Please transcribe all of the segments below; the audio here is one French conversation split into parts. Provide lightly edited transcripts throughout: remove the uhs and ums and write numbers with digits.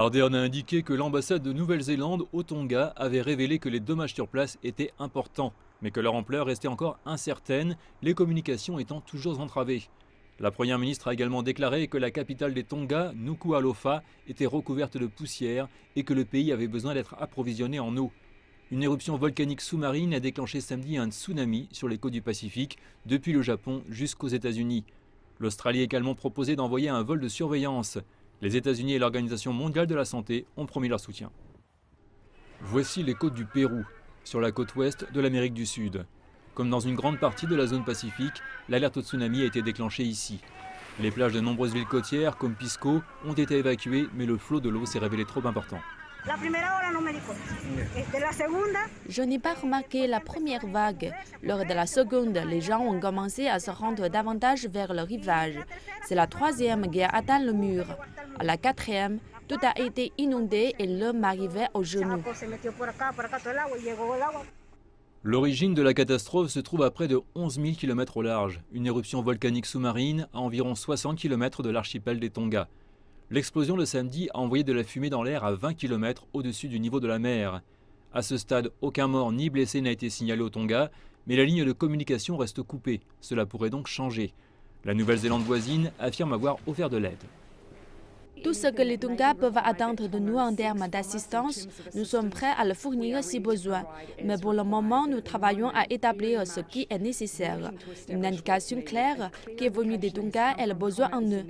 Ardern a indiqué que l'ambassade de Nouvelle-Zélande au Tonga avait révélé que les dommages sur place étaient importants, mais que leur ampleur restait encore incertaine, les communications étant toujours entravées. La première ministre a également déclaré que la capitale des Tonga, Nuku'alofa, était recouverte de poussière et que le pays avait besoin d'être approvisionné en eau. Une éruption volcanique sous-marine a déclenché samedi un tsunami sur les côtes du Pacifique, depuis le Japon jusqu'aux États-Unis. L'Australie a également proposé d'envoyer un vol de surveillance. Les États-Unis et l'Organisation mondiale de la santé ont promis leur soutien. Voici les côtes du Pérou, sur la côte ouest de l'Amérique du Sud. Comme dans une grande partie de la zone Pacifique, l'alerte au tsunami a été déclenchée ici. Les plages de nombreuses villes côtières, comme Pisco, ont été évacuées, mais le flot de l'eau s'est révélé trop important. Je n'ai pas remarqué la première vague. Lors de la seconde, les gens ont commencé à se rendre davantage vers le rivage. C'est la troisième qui a atteint le mur. À la quatrième, tout a été inondé et l'eau m'arrivait aux genoux. L'origine de la catastrophe se trouve à près de 11 000 km au large, une éruption volcanique sous-marine à environ 60 km de l'archipel des Tonga. L'explosion le samedi a envoyé de la fumée dans l'air à 20 km au-dessus du niveau de la mer. À ce stade, aucun mort ni blessé n'a été signalé au Tonga, mais la ligne de communication reste coupée. Cela pourrait donc changer. La Nouvelle-Zélande voisine affirme avoir offert de l'aide. Tout ce que les Tonga peuvent attendre de nous en termes d'assistance, nous sommes prêts à le fournir si besoin. Mais pour le moment, nous travaillons à établir ce qui est nécessaire. Une indication claire qui est venue des Tonga est le besoin en eux.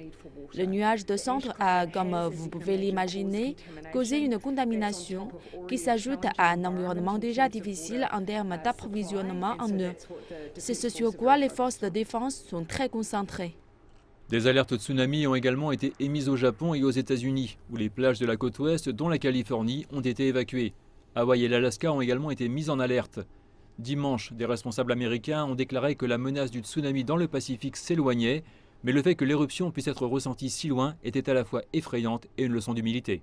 Le nuage de centre a, comme vous pouvez l'imaginer, causé une contamination qui s'ajoute à un environnement déjà difficile en termes d'approvisionnement en eux. C'est ce sur quoi les forces de défense sont très concentrées. Des alertes tsunami ont également été émises au Japon et aux États-Unis, où les plages de la côte ouest, dont la Californie, ont été évacuées. Hawaï et l'Alaska ont également été mises en alerte. Dimanche, des responsables américains ont déclaré que la menace du tsunami dans le Pacifique s'éloignait, mais le fait que l'éruption puisse être ressentie si loin était à la fois effrayante et une leçon d'humilité.